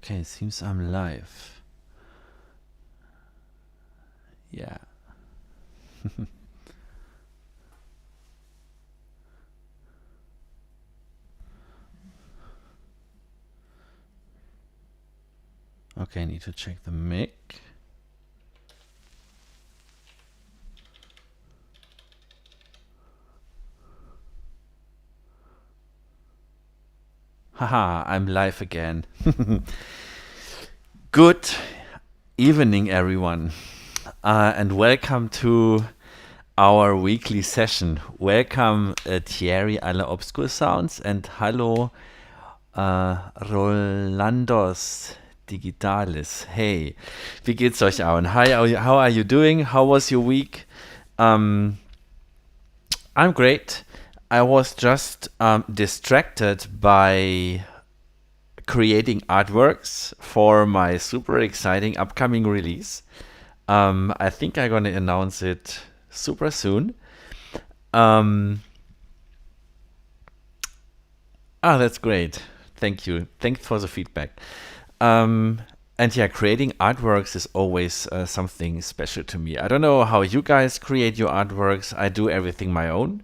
Okay, it seems I'm live. Yeah. Okay, I need to check the mic. Haha, I'm live again. Good evening, everyone, and welcome to our weekly session. Welcome, Thierry à la Obscure Sounds, and hallo, Rolandos Digitalis. Hey, wie geht's euch allen? Hi, how are you doing? How was your week? I'm great. I was just distracted by creating artworks for my super exciting upcoming release. I think I'm gonna announce it super soon. Um, that's great. Thank you. Thanks for the feedback. And yeah, creating artworks is always something special to me. I don't know how you guys create your artworks. I do everything my own.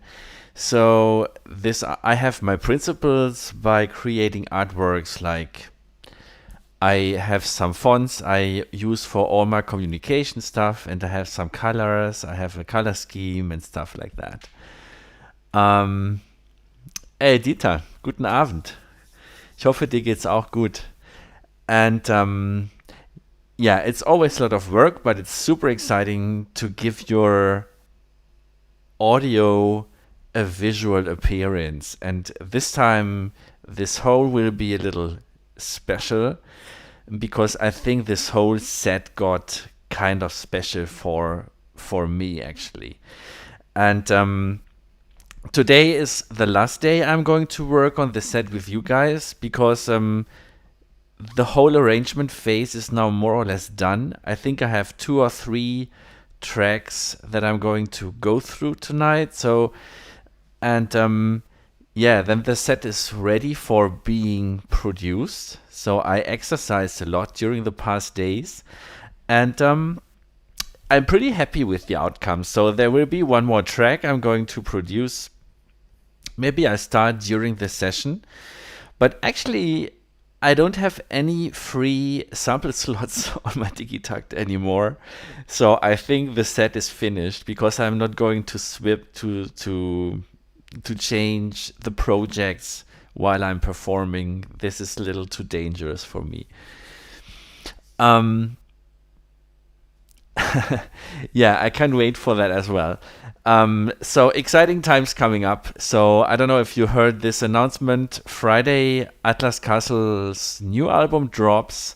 So this I have my principles by creating artworks. Like I have some fonts I use for all my communication stuff, and I have some colors. I have a color scheme and stuff like that. Ähm, Ey Dieter, guten Abend. Ich hoffe, dir geht's auch gut. And yeah, it's always a lot of work, but it's super exciting to give your audio a visual appearance. And this time, this whole will be a little special because I think this whole set got kind of special for me actually. And today is the last day I'm going to work on the set with you guys because the whole arrangement phase is now more or less done. I think I have 2 or 3 tracks that I'm going to go through tonight. So, and yeah, then the set is ready for being produced. So I exercised a lot during the past days, and I'm pretty happy with the outcome. So there will be one more track I'm going to produce. Maybe I start during the session, but actually I don't have any free sample slots on my Digitakt anymore. So I think the set is finished because I'm not going to to change the projects while I'm performing. This is a little too dangerous for me. Um, yeah, I can't wait for that as well. So exciting times coming up. So I don't know if you heard this announcement. Friday, Atlas Castle's new album drops,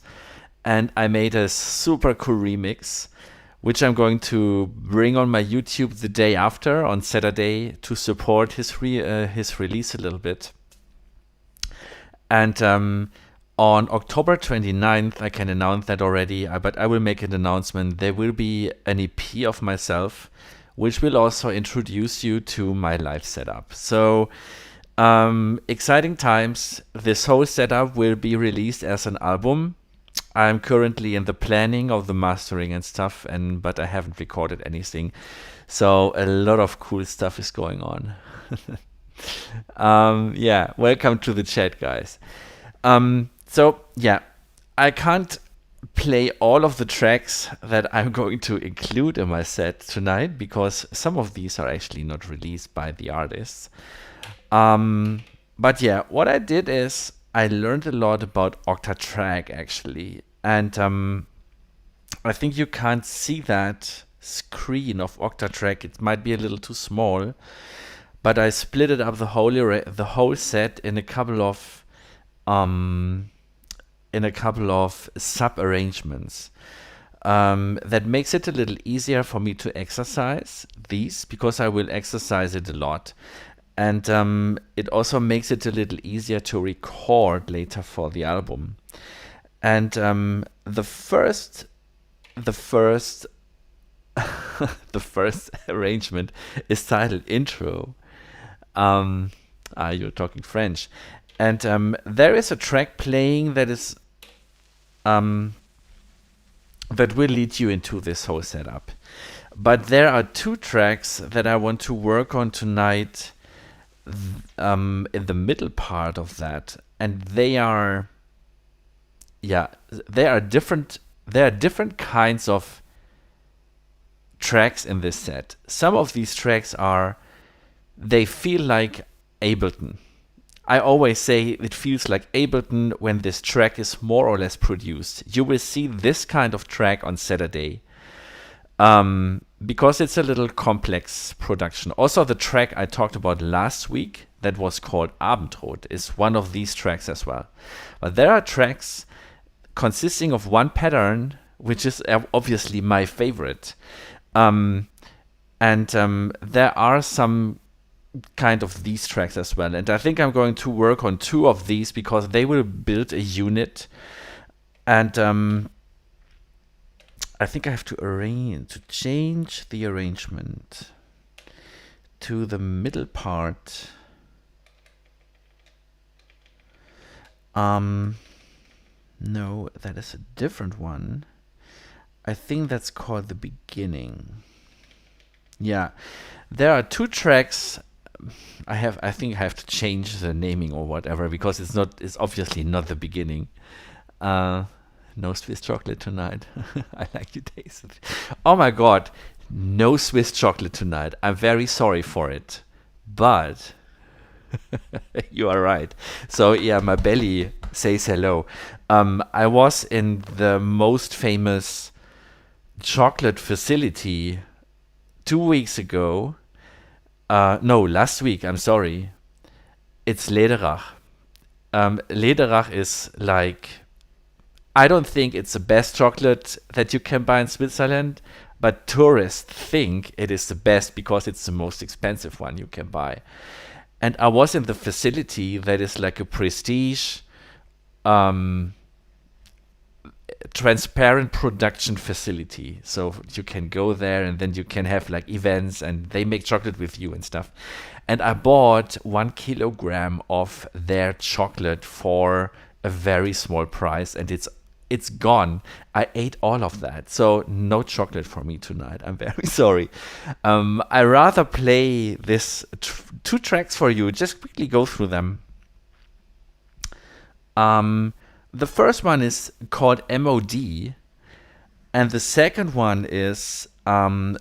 and I made a super cool remix, which I'm going to bring on my YouTube the day after, on Saturday, to support his release a little bit. And on October 29th, I can announce that already, but I will make an announcement. There will be an EP of myself, which will also introduce you to my live setup. So, exciting times. This whole setup will be released as an album. I'm currently in the planning of the mastering and stuff, but I haven't recorded anything. So a lot of cool stuff is going on. Yeah, welcome to the chat, guys. So yeah, I can't play all of the tracks that I'm going to include in my set tonight because some of these are actually not released by the artists. But yeah, what I did is I learned a lot about Oktatrack actually, and I think you can't see that screen of Oktatrack. It might be a little too small, but I split it up the whole set in a couple of sub arrangements. That makes it a little easier for me to exercise these because I will exercise it a lot. And it also makes it a little easier to record later for the album. And the first the first arrangement is titled Intro. You're talking French. And there is a track playing that is that will lead you into this whole setup. But there are 2 tracks that I want to work on tonight in the middle part of that, and they are different. There are different kinds of tracks in this set. Some of these tracks they feel like Ableton. I always say it feels like Ableton when this track is more or less produced. You will see this kind of track on Saturday. Because it's a little complex production. Also, the track I talked about last week that was called Abendrot is one of these tracks as well. But there are tracks consisting of one pattern, which is obviously my favorite. There are some kind of these tracks as well. And I think I'm going to work on 2 of these because they will build a unit. And I think I have to change the arrangement to the middle part. No, that is a different one. I think that's called the beginning. Yeah, there are 2 tracks. I think I have to change the naming or whatever because it's obviously not the beginning. No Swiss chocolate tonight. I like to taste it. Oh my God, no Swiss chocolate tonight. I'm very sorry for it, but you are right. So yeah, my belly says hello. I was in the most famous chocolate facility 2 weeks ago. No, last week. I'm sorry. It's Lederach. Lederach is like, I don't think it's the best chocolate that you can buy in Switzerland, but tourists think it is the best because it's the most expensive one you can buy. And I was in the facility that is like a prestige, transparent production facility. So you can go there and then you can have like events and they make chocolate with you and stuff. And I bought 1 kilogram of their chocolate for a very small price, and it's gone. I ate all of that, so no chocolate for me tonight. I'm very sorry. I rather play this 2 tracks for you. Just quickly go through them. The first one is called MOD, and the second one is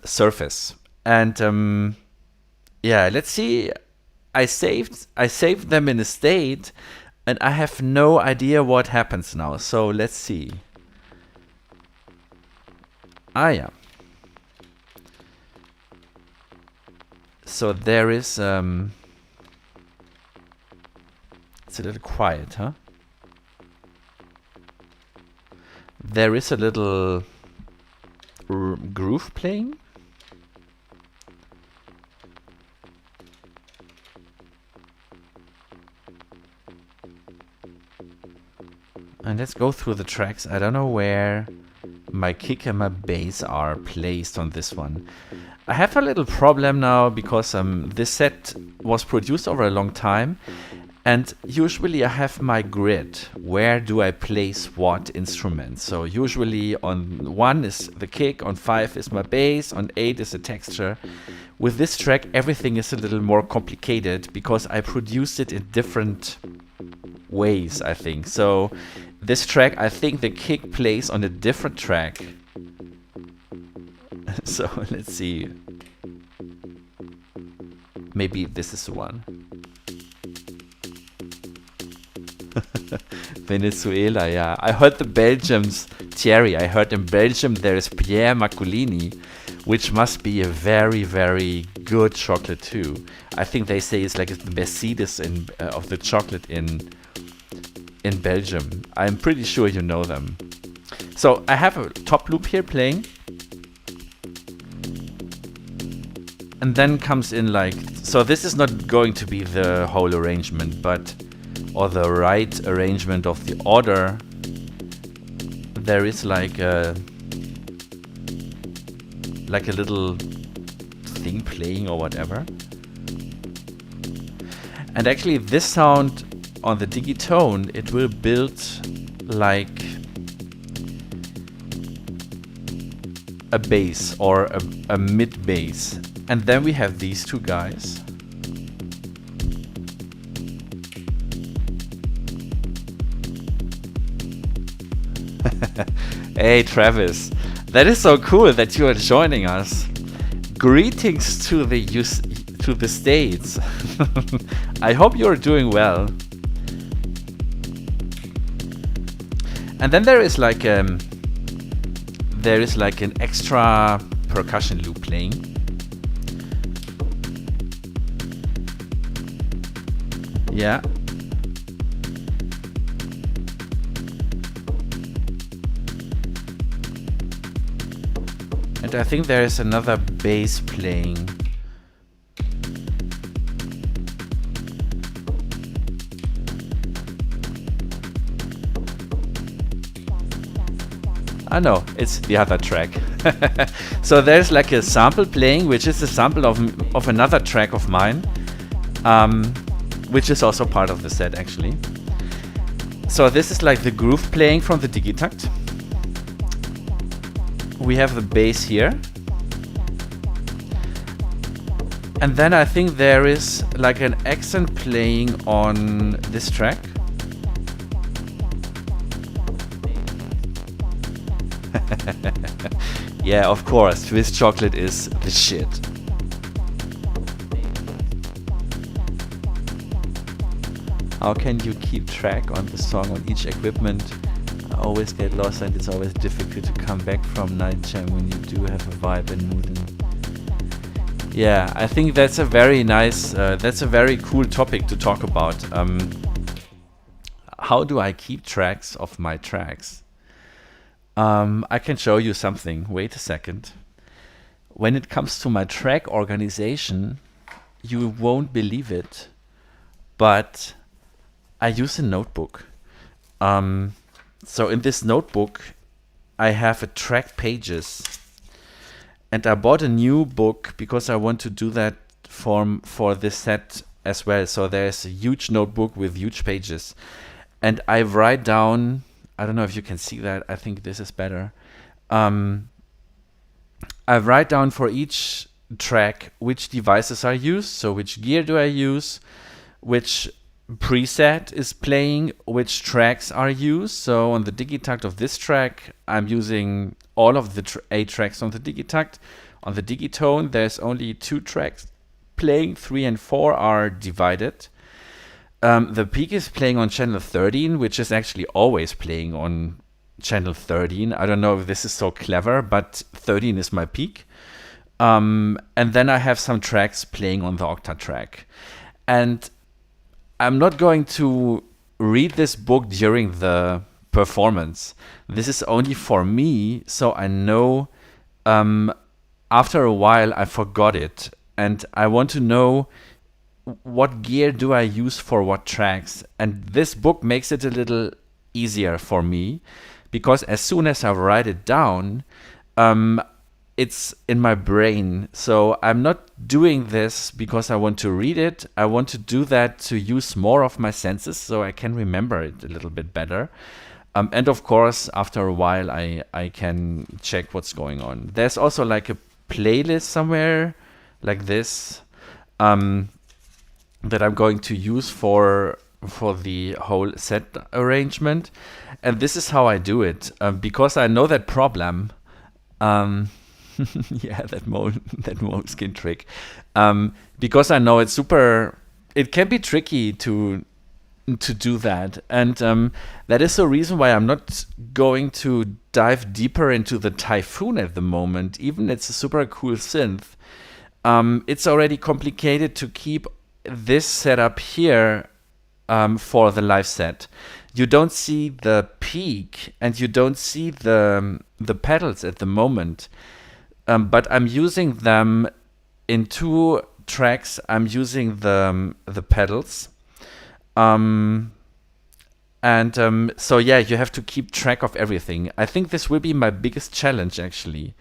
Surface. And yeah, let's see. I saved them in a state, and I have no idea what happens now. So let's see. Ah, yeah. So there is it's a little quiet, huh? There is a little groove playing. And let's go through the tracks. I don't know where my kick and my bass are placed on this one. I have a little problem now because this set was produced over a long time. And usually I have my grid. Where do I place what instrument? So usually on 1 is the kick, on 5 is my bass, on 8 is the texture. With this track, everything is a little more complicated because I produced it in different ways, I think. So this track, I think the kick plays on a different track. So let's see. Maybe this is the one. Venezuela, yeah. I heard the Belgium's Thierry. I heard in Belgium there is Pierre Maculini, which must be a very, very good chocolate too. I think they say it's like the Mercedes of the chocolate in Belgium. I'm pretty sure you know them. So I have a top loop here playing. And then comes in like, so this is not going to be the whole arrangement, but, or the right arrangement of the order. There is like a little thing playing or whatever. And actually this sound on the Digitone, it will build like a bass or a mid bass. And then we have these two guys. Hey Travis, that is so cool that you are joining us. Greetings to the States. I hope you're doing well. And then there is like an extra percussion loop playing. Yeah. And I think there is another bass playing. I know, it's the other track. So there's like a sample playing, which is a sample of another track of mine, which is also part of the set actually. So this is like the groove playing from the Digitakt. We have the bass here. And then I think there is like an accent playing on this track. Yeah, of course, Swiss chocolate is the shit. How can you keep track on the song on each equipment? I always get lost and it's always difficult to come back from night jam when you do have a vibe and mood. And yeah, I think that's a very nice, that's a very cool topic to talk about. How do I keep tracks of my tracks? I can show you something. Wait a second. When it comes to my track organization, you won't believe it, but I use a notebook. So in this notebook, I have a track pages, and I bought a new book because I want to do that for this set as well. So there's a huge notebook with huge pages, and I write down. I don't know if you can see that. I think this is better. I write down for each track which devices are used. So which gear do I use? Which preset is playing? Which tracks are used? So on the Digitakt of this track, I'm using all of the 8 tracks on the Digitakt. On the Digitone, there's only 2 tracks playing. 3 and 4 are divided. The peak is playing on channel 13, which is actually always playing on channel 13. I don't know if this is so clever, but 13 is my peak. And then I have some tracks playing on the Oktatrack. And I'm not going to read this book during the performance. This is only for me, so I know after a while I forgot it. And I want to know what gear do I use for what tracks. And this book makes it a little easier for me, because as soon as I write it down, it's in my brain. So I'm not doing this because I want to read it. I want to do that to use more of my senses so I can remember it a little bit better. And of course, after a while, I can check what's going on. There's also like a playlist somewhere like this that I'm going to use for the whole set arrangement. And this is how I do it, because I know that problem. Yeah, that moleskin trick. Because I know it's it can be tricky to do that. And that is the reason why I'm not going to dive deeper into the Typhoon at the moment. Even it's a super cool synth. It's already complicated to keep this setup here for the live set. You don't see the peak and you don't see the pedals at the moment. But I'm using them in 2 tracks. I'm using the pedals. So yeah, you have to keep track of everything. I think this will be my biggest challenge actually,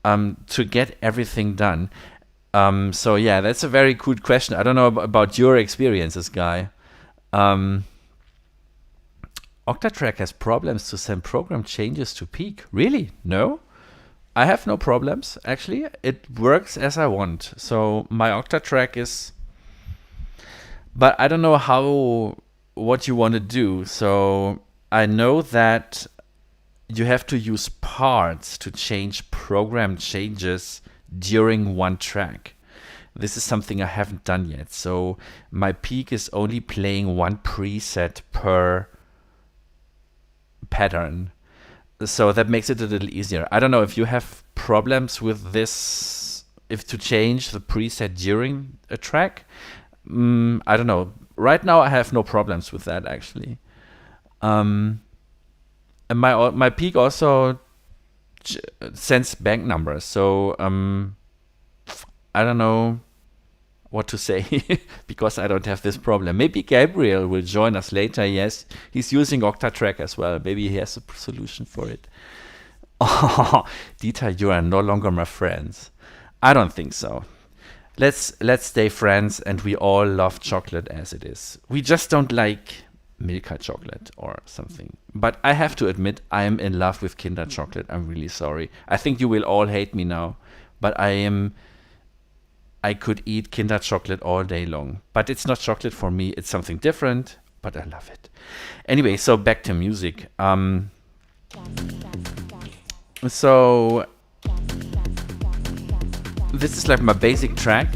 to get everything done. So yeah, that's a very cool question. I don't know about your experiences, Guy. Oktatrack has problems to send program changes to peak. Really? No? I have no problems, actually. It works as I want. So my Oktatrack is, but I don't know what you want to do. So I know that you have to use parts to change program changes during one track. This is something I haven't done yet. So my peak is only playing one preset per pattern. So that makes it a little easier. I don't know if you have problems with this, if to change the preset during a track. I don't know. Right now I have no problems with that, actually. And my peak also sends bank numbers. So I don't know what to say because I don't have this problem. Maybe Gabriel will join us later. Yes, he's using Oktatrack as well. Maybe he has a solution for it. Oh, Dieter, you are no longer my friends. I don't think so. Let's stay friends, and we all love chocolate as it is. We just don't like Milka chocolate or something. But I have to admit, I am in love with Kinder chocolate. I'm really sorry. I think you will all hate me now, but I could eat Kinder chocolate all day long. But it's not chocolate for me. It's something different, but I love it. Anyway, so back to music. So this is like my basic track.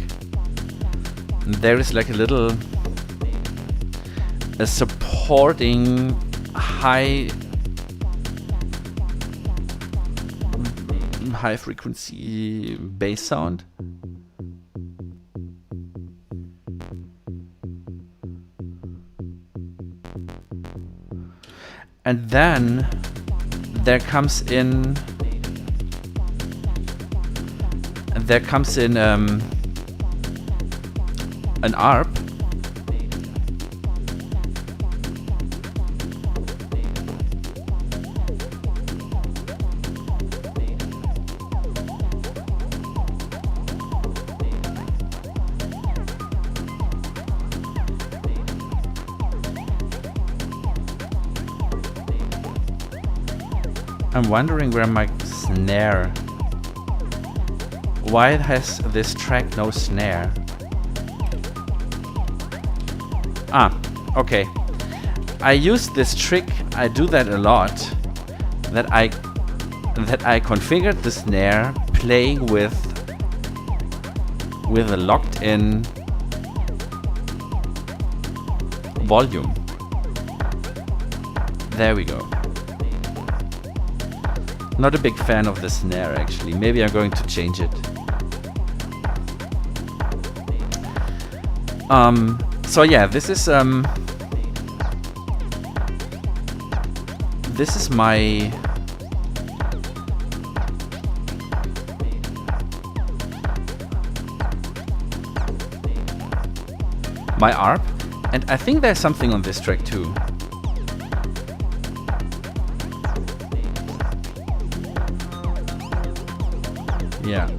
There is like a supporting high frequency bass sound. And then there comes in an ARP. I'm wondering where my snare. Why has this track no snare? Ah, okay. I use this trick. I do that a lot. That I configured the snare playing with a locked-in volume. There we go. Not a big fan of the snare, actually. Maybe I'm going to change it. So yeah, this is my ARP, and I think there's something on this track too. Yeah.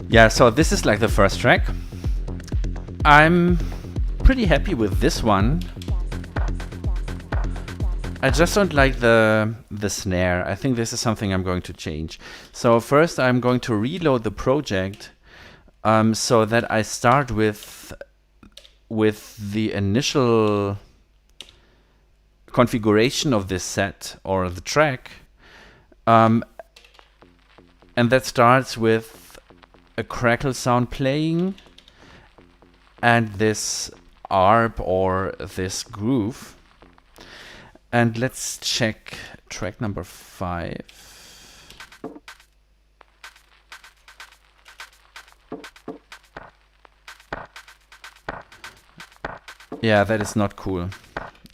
Yeah, so this is like the first track. I'm pretty happy with this one. I just don't like the snare. I think this is something I'm going to change. So first I'm going to reload the project so that I start with the initial configuration of this set or the track. And that starts with a crackle sound playing and this ARP or this groove. And let's check track number 5. Yeah, that is not cool.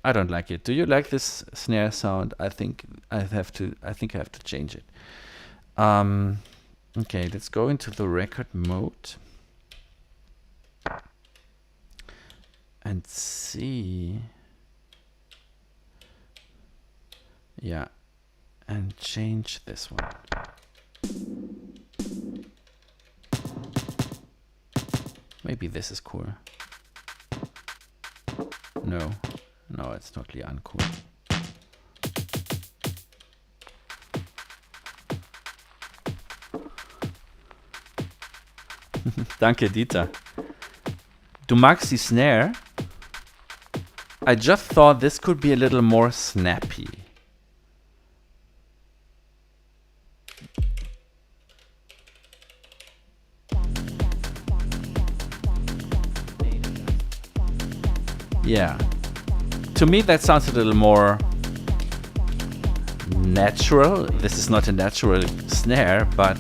I don't like it. Do you like this snare sound? I think I have to change it. Okay, let's go into the record mode. and see. Yeah, and change this one. Maybe this is cool. No, no, it's totally uncool. Danke, Dieter. Du magst die Snare? I just thought this could be a little more snappy. Yeah. To me, that sounds a little more natural. This is not a natural snare, but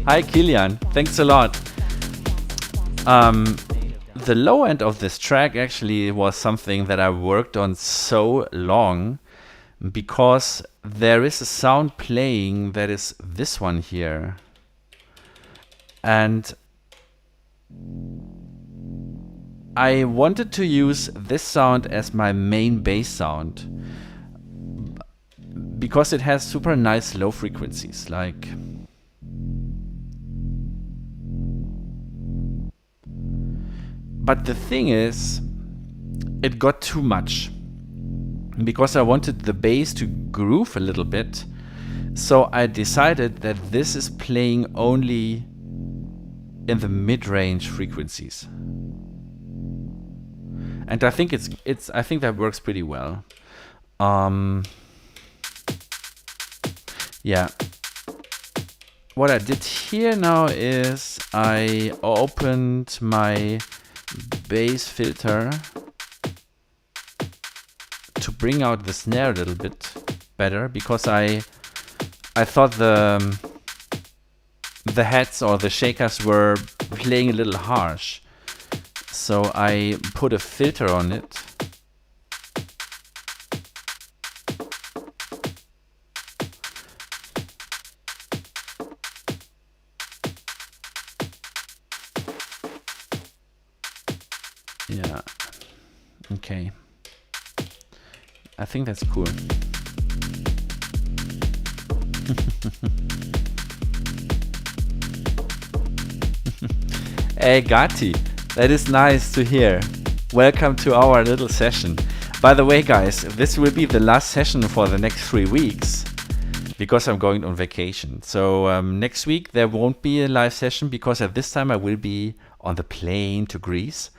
hi, Kilian. Thanks a lot. The low end of this track actually was something that I worked on so long because there is a sound playing that is this one here. And I wanted to use this sound as my main bass sound because it has super nice low frequencies, like... But the thing is, it got too much because I wanted the bass to groove a little bit. So I decided that this is playing only in the mid-range frequencies. And I think I think that works pretty well. Yeah. What I did here now is I opened my bass filter to bring out the snare a little bit better because I thought the heads or the shakers were playing a little harsh, so I put a filter on it. Yeah. Okay. I think that's cool. Hey, Gati. That is nice to hear. Welcome to our little session. By the way, guys, this will be the last session for the next 3 weeks because I'm going on vacation. So next week there won't be a live session because at this time I will be on the plane to Greece.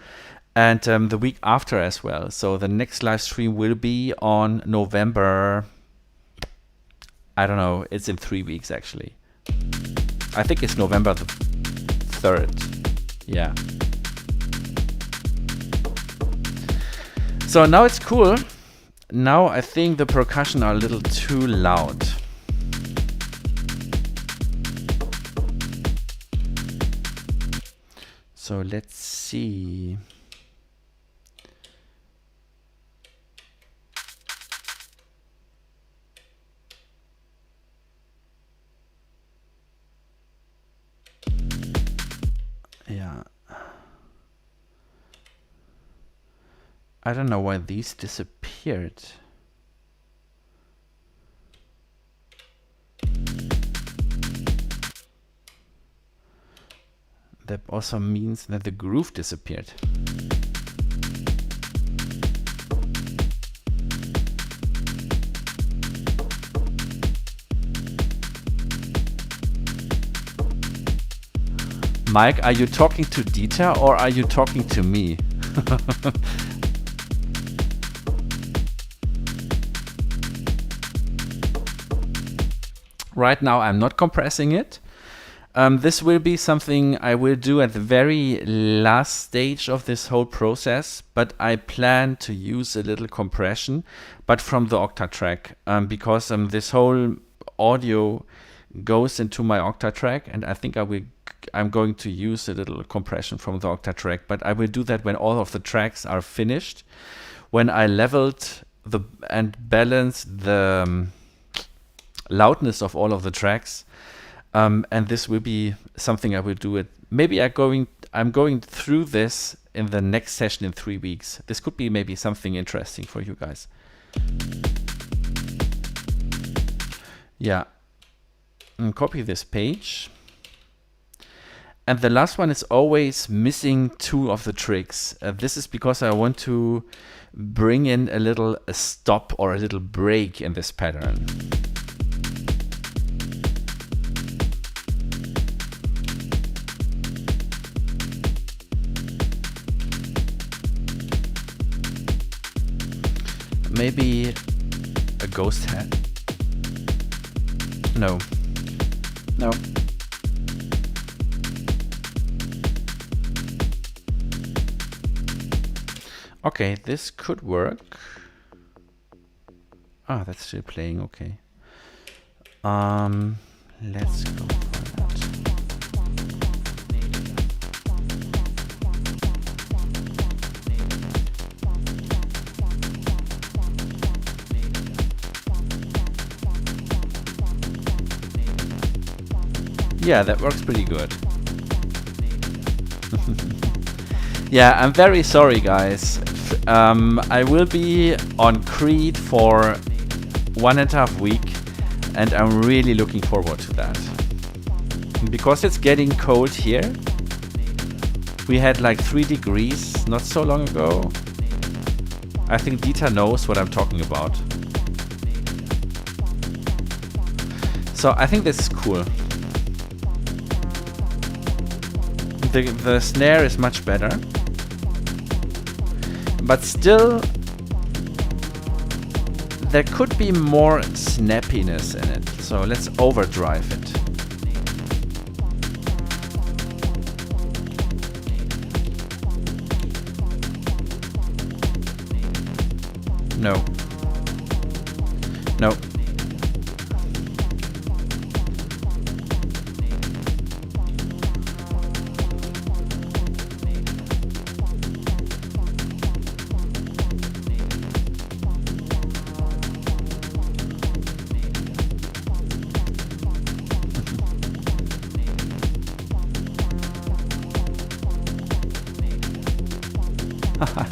And the week after as well. So the next live stream will be on November. I don't know. It's in 3 weeks actually. I think it's November the 3rd. Yeah. So now it's cool. Now I think the percussion are a little too loud. So let's see. Yeah. I don't know why these disappeared. That also means that the groove disappeared. Mike, are you talking to Dieter or are you talking to me? Right now I'm not compressing it. This will be something I will do at the very last stage of this whole process, but I plan to use a little compression, but from the Oktatrack, because this whole audio goes into my Oktatrack, and I think I'm going to use a little compression from the Oktatrack, but I will do that when all of the tracks are finished, when I leveled and balanced the loudness of all of the tracks. And this will be something I will do it. Maybe I'm going through this in the next session in 3 weeks. This could be maybe something interesting for you guys. Yeah. And copy this page. And the last one is always missing 2 of the tricks. This is because I want to bring in a stop or a little break in this pattern. Maybe a ghost head. No. No. Okay, this could work. Ah, that's still playing, okay. Let's go for that. Yeah, that works pretty good. Yeah, I'm very sorry, guys. I will be on Crete for 1.5 weeks, and I'm really looking forward to that. Because it's getting cold here. We had like 3 degrees not so long ago. I think Dieter knows what I'm talking about. So I think this is cool. The snare is much better, but still there could be more snappiness in it, so let's overdrive it. No. No.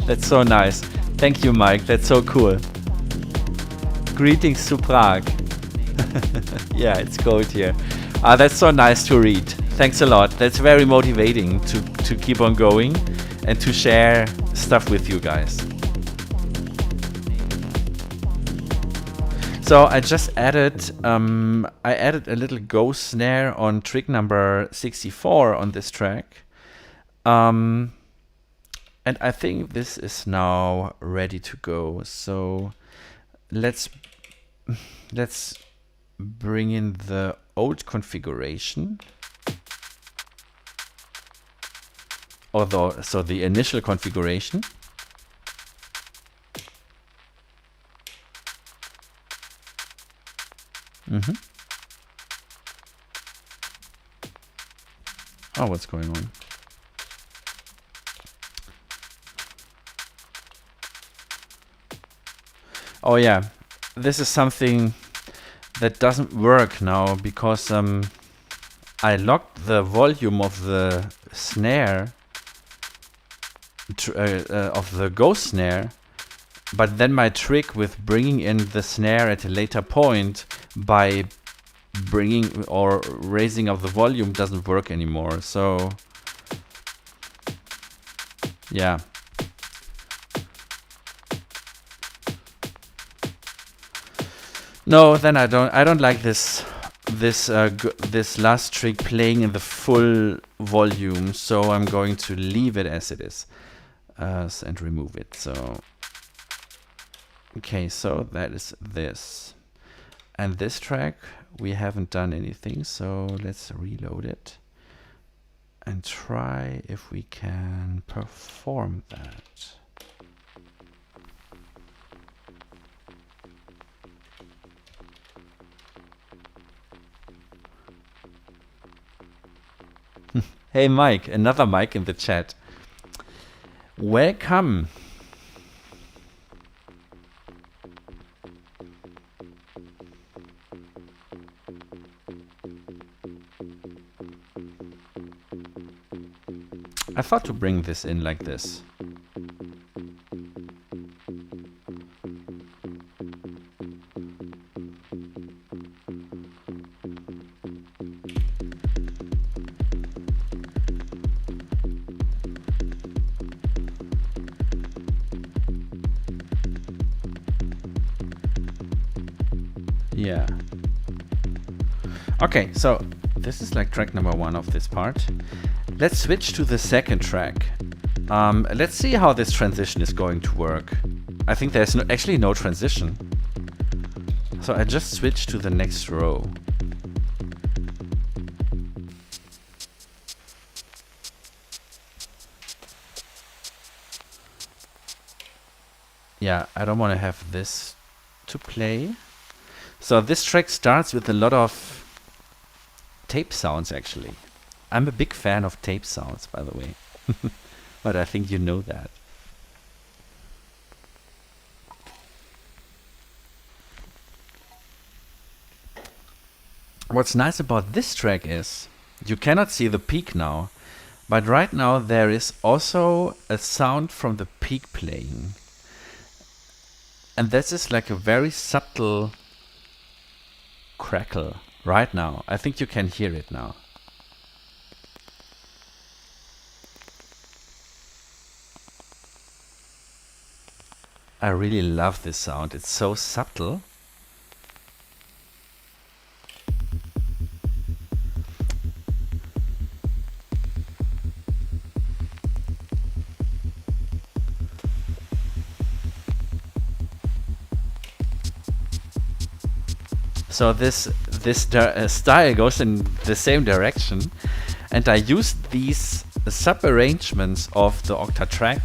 That's so nice. Thank you, Mike. That's so cool. Greetings to Prague. Yeah, it's cold here. That's so nice to read. Thanks a lot. That's very motivating to keep on going and to share stuff with you guys. So I just added, I added a little ghost snare on trick number 64 on this track. And I think this is now ready to go. So let's bring in the old configuration. So the initial configuration. Oh, what's going on? Oh yeah, this is something that doesn't work now because I locked the volume of the snare, of the ghost snare, but then my trick with bringing in the snare at a later point by bringing or raising of the volume doesn't work anymore. So yeah. No, then I don't like this last trick playing in the full volume, so I'm going to leave it as it is and remove it. So okay, so that is this, And this track, we haven't done anything, so let's reload it and try if we can perform that. Hey Mike, another Mike in the chat. Welcome. I thought to bring this in like this. Yeah. Okay, so this is like track number 1 of this part. Let's switch to the second track. Let's see how this transition is going to work. I think there's actually no transition. So I just switch to the next row. Yeah, I don't want to have this to play. So this track starts with a lot of tape sounds, actually. I'm a big fan of tape sounds, by the way. But I think you know that. What's nice about this track is you cannot see the peak now, but right now there is also a sound from the peak playing. And this is like a very subtle crackle right now. I think you can hear it now. I really love this sound. It's so subtle. So this style goes in the same direction, and I used these sub-arrangements of the Oktatrack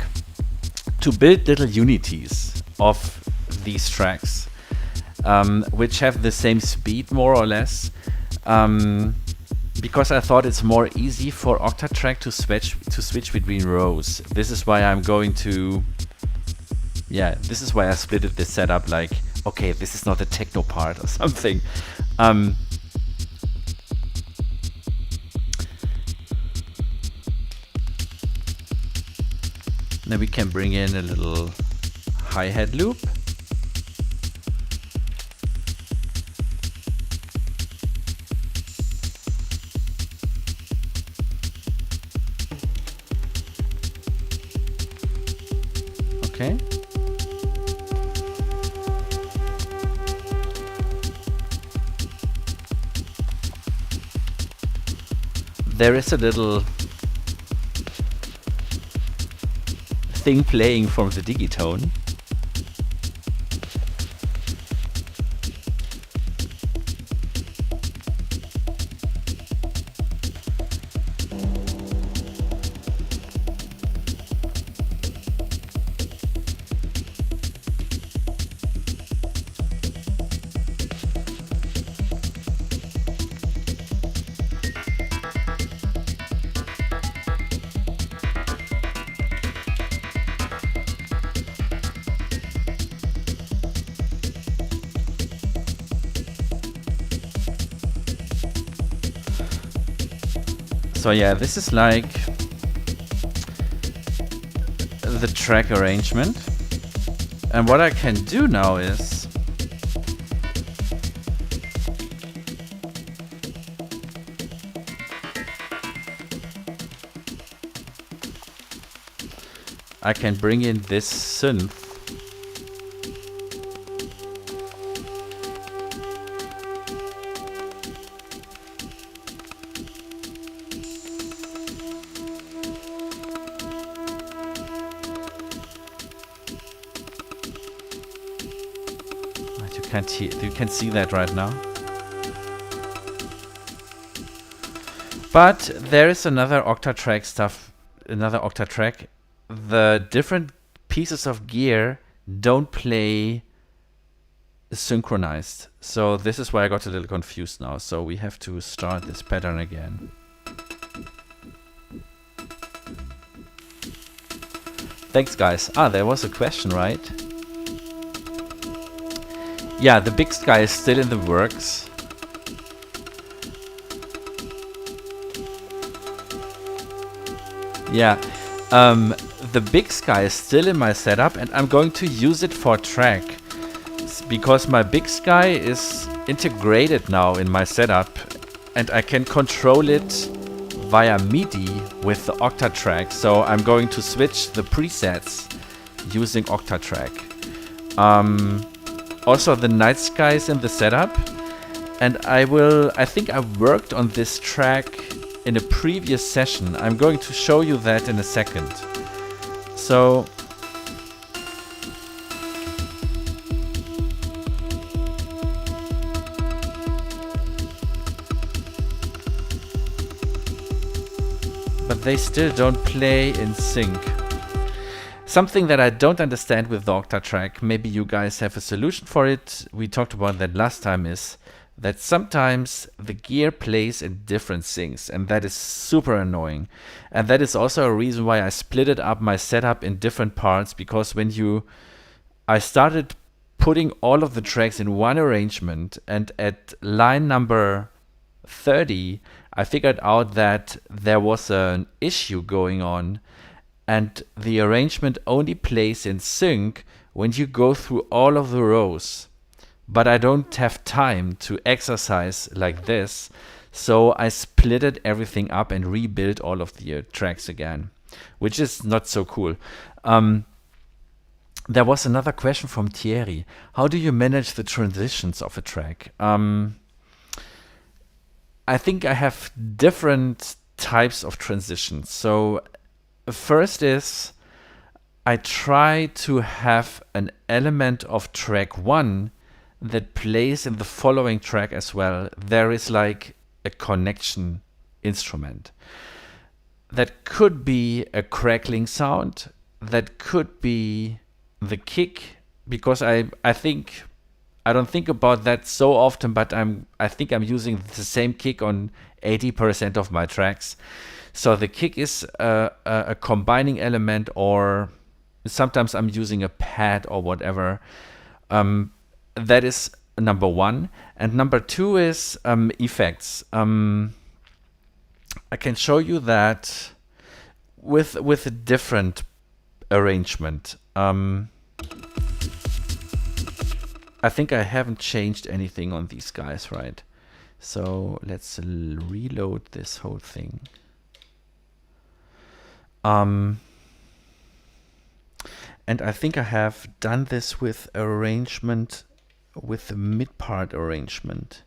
to build little unities of these tracks, which have the same speed more or less, because I thought it's more easy for Oktatrack to switch between rows. This is why I'm going to, yeah, this is why I split this setup like, okay, this is not a techno part or something. Then we can bring in a little hi-hat loop. Okay. There is a little thing playing from the Digitone. So yeah, this is like the track arrangement. And what I can do now is I can bring in this synth. You can see that right now. But there is another Oktatrack stuff, another Oktatrack. The different pieces of gear don't play synchronized. So this is why I got a little confused now. So we have to start this pattern again. Thanks, guys. Ah, there was a question, right? Yeah, the big sky is still in the works. Yeah, the big sky is still in my setup, and I'm going to use it for track because my big sky is integrated now in my setup, and I can control it via MIDI with the Oktatrack. So I'm going to switch the presets using Oktatrack. Also, the night sky is in the setup, and I think I worked on this track in a previous session. I'm going to show you that in a second. So but they still don't play in sync. Something that I don't understand with the Oktatrack, maybe you guys have a solution for it, we talked about that last time, is that sometimes the gear plays in different syncs, and that is super annoying. And that is also a reason why I splitted up my setup in different parts, because I started putting all of the tracks in one arrangement, and at line number 30 I figured out that there was an issue going on, and the arrangement only plays in sync when you go through all of the rows. But I don't have time to exercise like this, so I splitted everything up and rebuilt all of the tracks again, which is not so cool. There was another question from Thierry. How do you manage the transitions of a track? I think I have different types of transitions. So first is I try to have an element of track 1 that plays in the following track as well. There is like a connection instrument. That could be a crackling sound. That could be the kick, because I don't think about that so often, but I think I'm using the same kick on 80% of my tracks. So the kick is a combining element, or sometimes I'm using a pad or whatever. That is number 1. And number 2 is effects. I can show you that with a different arrangement. I think I haven't changed anything on these guys, right? So let's reload this whole thing. And I think I have done this with arrangement, with the mid part arrangement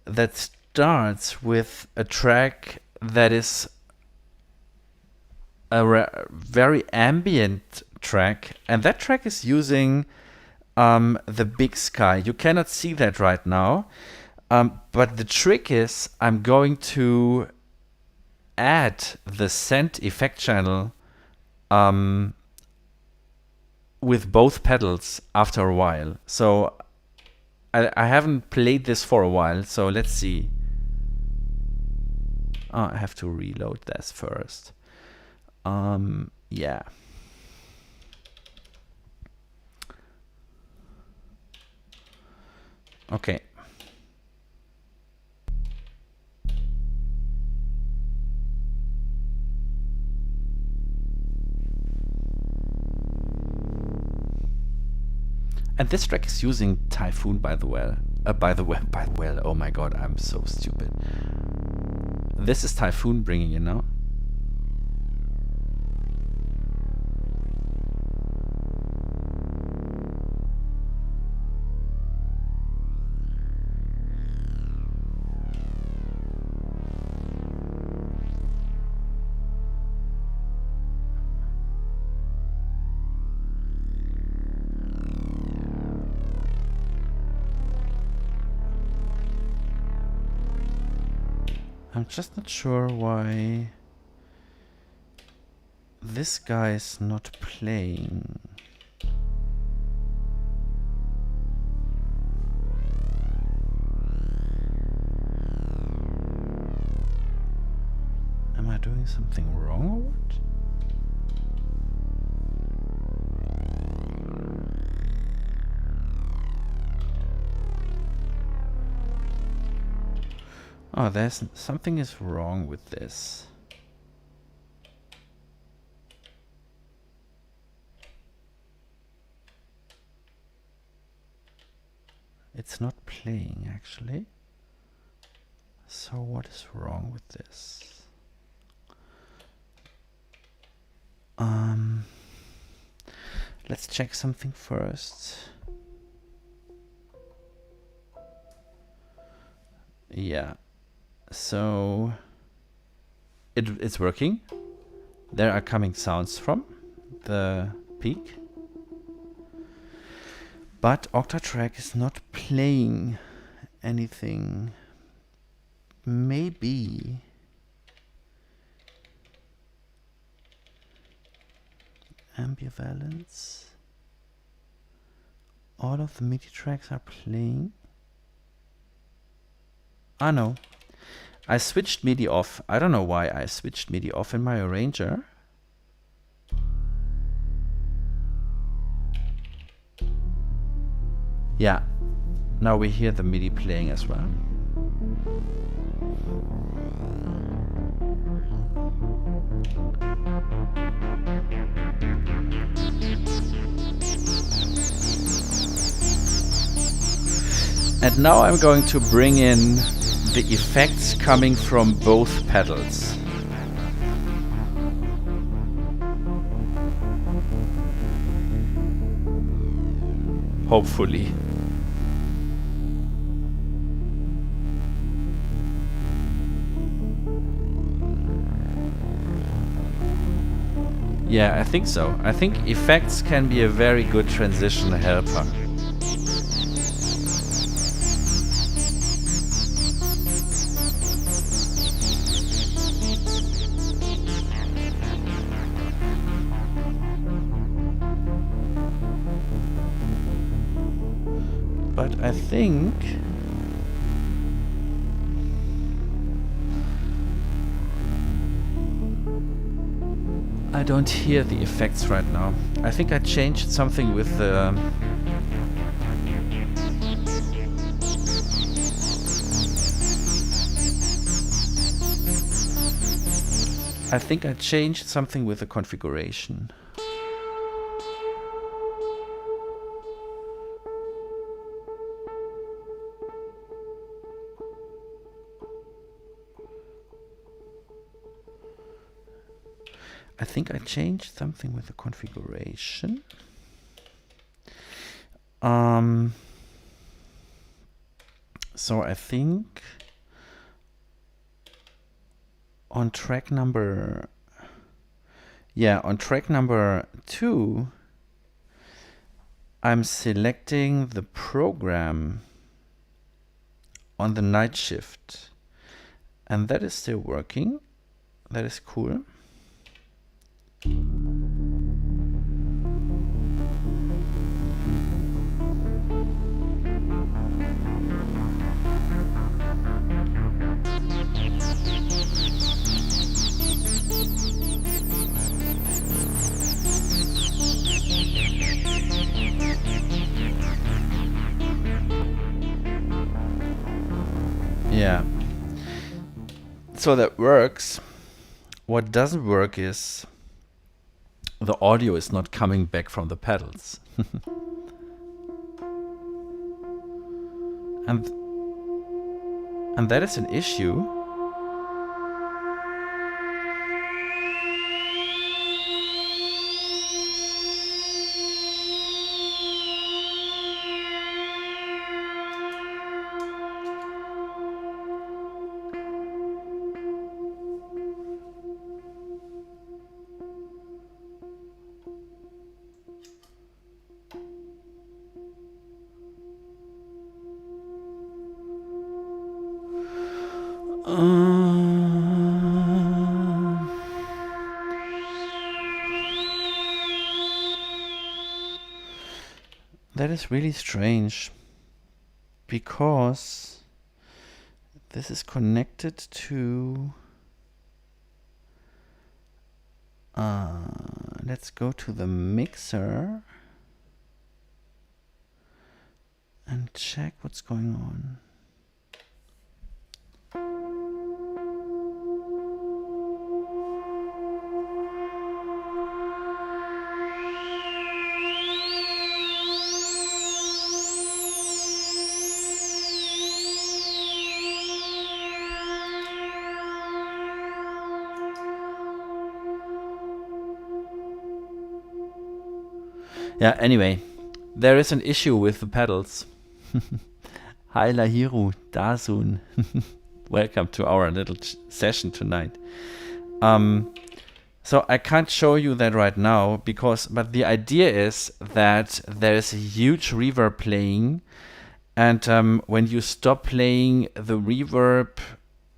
that starts with a track that is a very ambient track, and that track is using the big sky. You cannot see that right now, but the trick is I'm going to add the send effect channel with both pedals after a while. So I haven't played this for a while, so let's see. Oh, I have to reload this first. Yeah. Okay. And this track is using Typhoon, by the way. Oh my god, I'm so stupid. This is Typhoon bringing in now. I'm just not sure why this guy is not playing. Am I doing something wrong or what? Oh, there's something is wrong with this. It's not playing actually. So what is wrong with this? Let's check something first. Yeah. So it's working. There are coming sounds from the peak. But Oktatrack is not playing anything. Maybe ambivalence. All of the MIDI tracks are playing. Ah no. I switched MIDI off. I don't know why I switched MIDI off in my arranger. Yeah. Now we hear the MIDI playing as well. And now I'm going to bring in the effects coming from both pedals. Hopefully. Yeah, I think so. I think effects can be a very good transition helper. But I think I don't hear the effects right now. I think I changed something with the configuration. I think I changed something with the configuration. So I think on track number 2, I'm selecting the program on the night shift, and that is still working. That is cool. Yeah. So that works. What doesn't work is the audio is not coming back from the pedals. and that is an issue. is really strange, because this is connected to... let's go to the mixer and check what's going on. Yeah, anyway, there is an issue with the pedals. Hi Lahiru, Dasun. Welcome to our little session tonight. So I can't show you that right now, but the idea is that there is a huge reverb playing, and when you stop playing the reverb,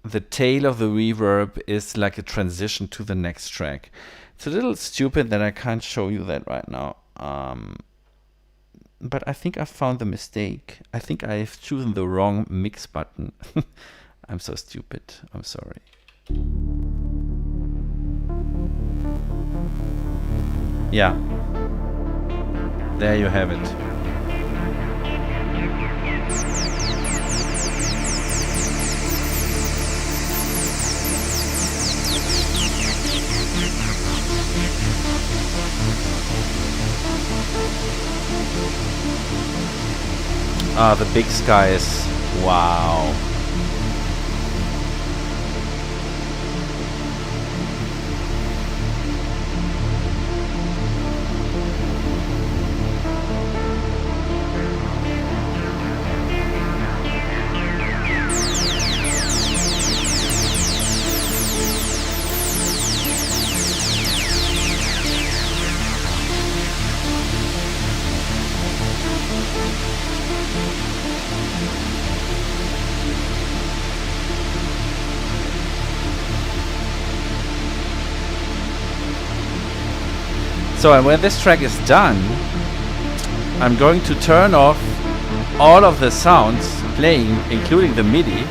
the tail of the reverb is like a transition to the next track. It's a little stupid that I can't show you that right now. But I think I found the mistake. I think I've chosen the wrong mix button. I'm so stupid. I'm sorry. Yeah. There you have it. Ah, the big skies. Wow. So when this track is done, I'm going to turn off all of the sounds playing, including the MIDI.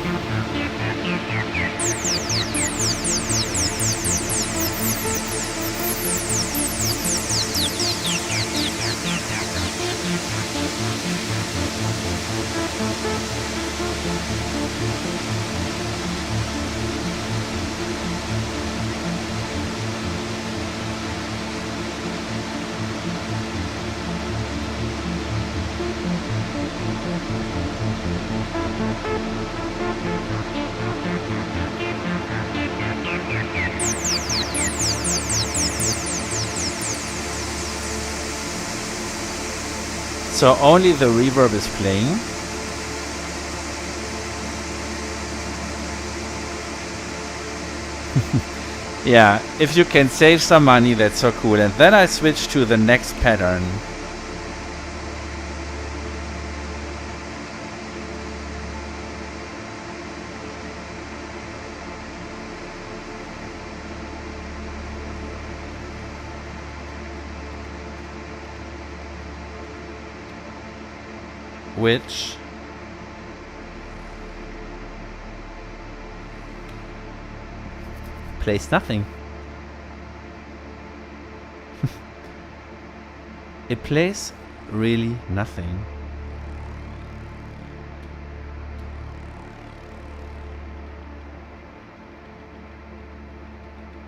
So only the reverb is playing. Yeah, if you can save some money, that's so cool. And then I switch to the next pattern. Which plays nothing. It plays really nothing.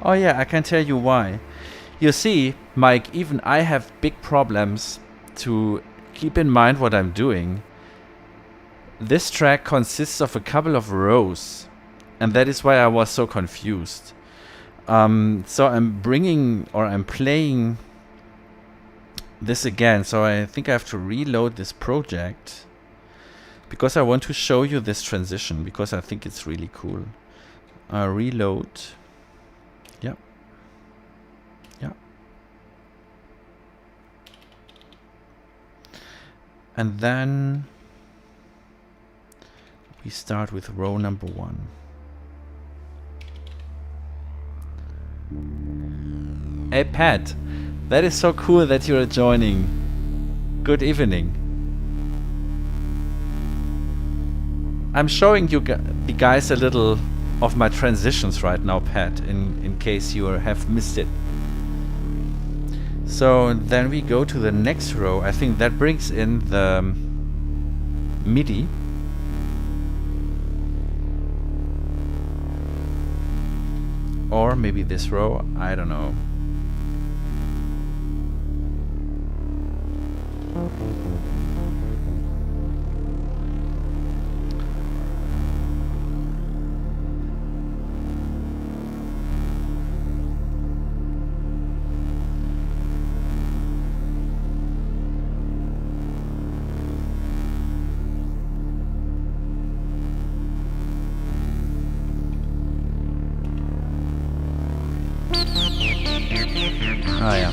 Oh yeah, I can tell you why. You see, Mike, even I have big problems to keep in mind what I'm doing. This track consists of a couple of rows, and that is why I was so confused. So I'm playing this again. So I think I have to reload this project because I want to show you this transition, because I think it's really cool. Reload. Yeah. Yeah. And then we start with row number 1. Hey Pat, that is so cool that you're joining. Good evening. I'm showing you the guys a little of my transitions right now, Pat, in case you have missed it. So then we go to the next row. I think that brings in the MIDI. Or maybe this row, I don't know. Ah, yeah.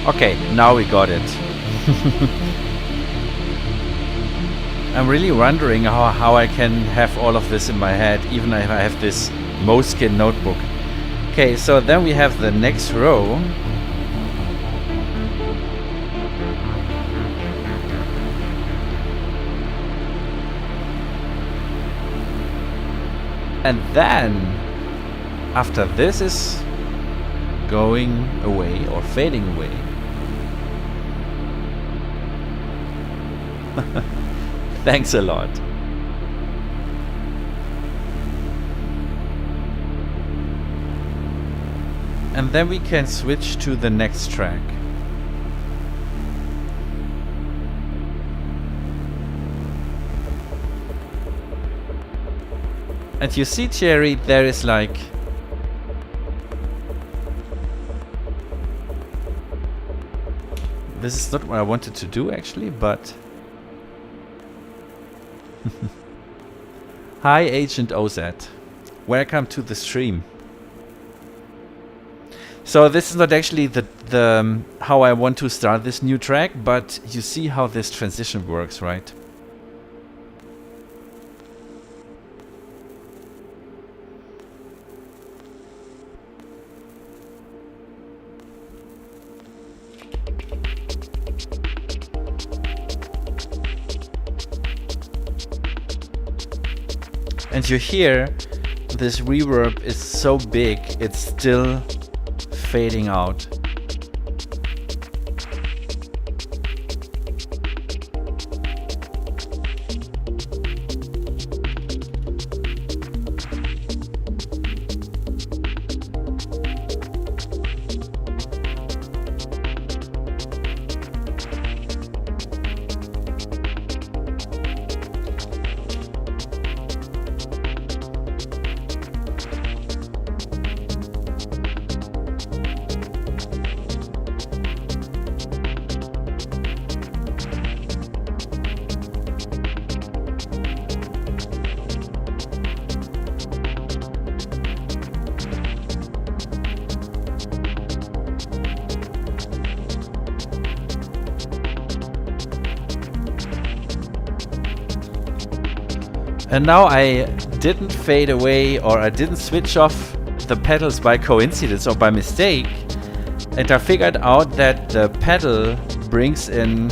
Okay, now we got it. I'm really wondering how I can have all of this in my head, even if I have this Moleskine notebook. Okay, so then we have the next row. And then, after this is going away or fading away. Thanks a lot. And then we can switch to the next track. And you see, Thierry, there is like this is not what I wanted to do actually, but hi Agent OZ. Welcome to the stream. So this is not actually the how I want to start this new track, but you see how this transition works, right? And you hear this reverb is so big, it's still fading out. And now I didn't fade away, or I didn't switch off the pedals by coincidence or by mistake. And I figured out that the pedal brings in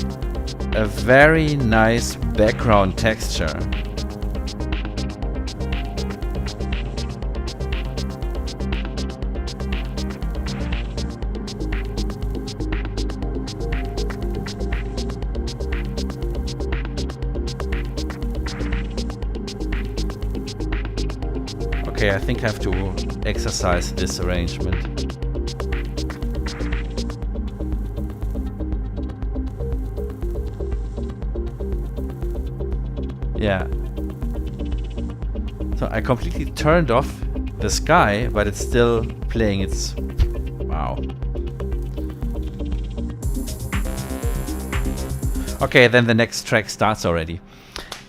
a very nice background texture. Okay, I think I have to exercise this arrangement. Yeah. So I completely turned off the sky, but it's still playing its... Wow. Okay, then the next track starts already.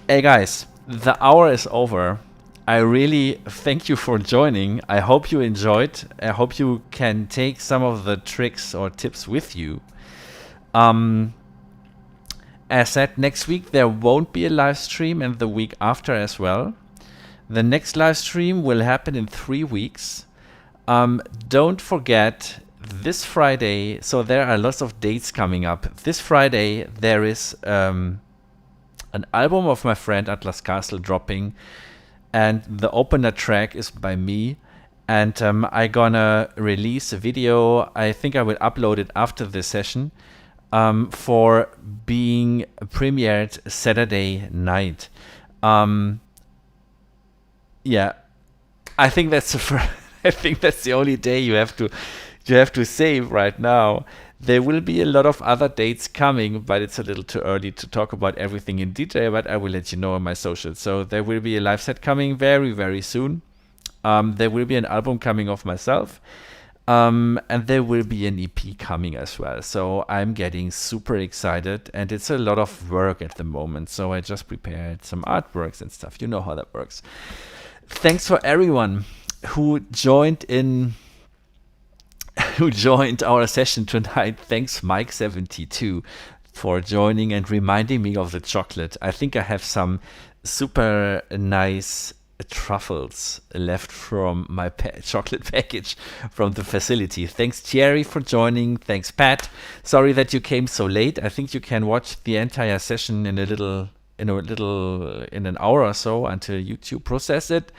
Hey guys, the hour is over. I really thank you for joining. I hope you enjoyed. I hope you can take some of the tricks or tips with you. As said, next week there won't be a live stream, and the week after as well. The next live stream will happen in 3 weeks. Don't forget, this Friday, so there are lots of dates coming up. This Friday there is an album of my friend Atlas Castle dropping, and the opener track is by me. And I gonna release a video. I think I will upload it after the session, for being premiered Saturday night. Yeah, I think that's I think that's the only day you have to save right now. There will be a lot of other dates coming, but it's a little too early to talk about everything in detail. But I will let you know on my socials. So there will be a live set coming very, very soon. There will be an album coming of myself. And there will be an EP coming as well. So I'm getting super excited, and it's a lot of work at the moment. So I just prepared some artworks and stuff. You know how that works. Thanks for everyone who joined our session tonight. Thanks Mike72 for joining and reminding me of the chocolate. I think I have some super nice truffles left from my chocolate package from the facility. Thanks Thierry for joining. Thanks Pat. Sorry that you came so late. I think you can watch the entire session in an hour or so until YouTube process it.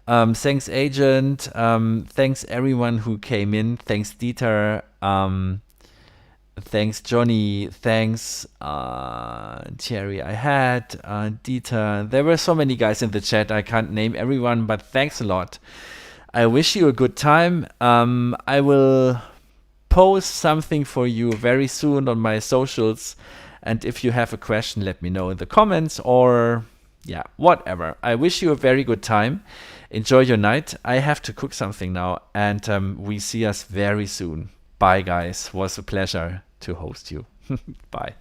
Thanks Agent. Thanks everyone who came in. Thanks Dieter. Thanks Johnny. Thanks Thierry. I had Dieter. There were so many guys in the chat. I can't name everyone, but thanks a lot. I wish you a good time. I will post something for you very soon on my socials. And if you have a question, let me know in the comments, or yeah, whatever. I wish you a very good time. Enjoy your night. I have to cook something now, and we see us very soon. Bye, guys. Was a pleasure to host you. Bye.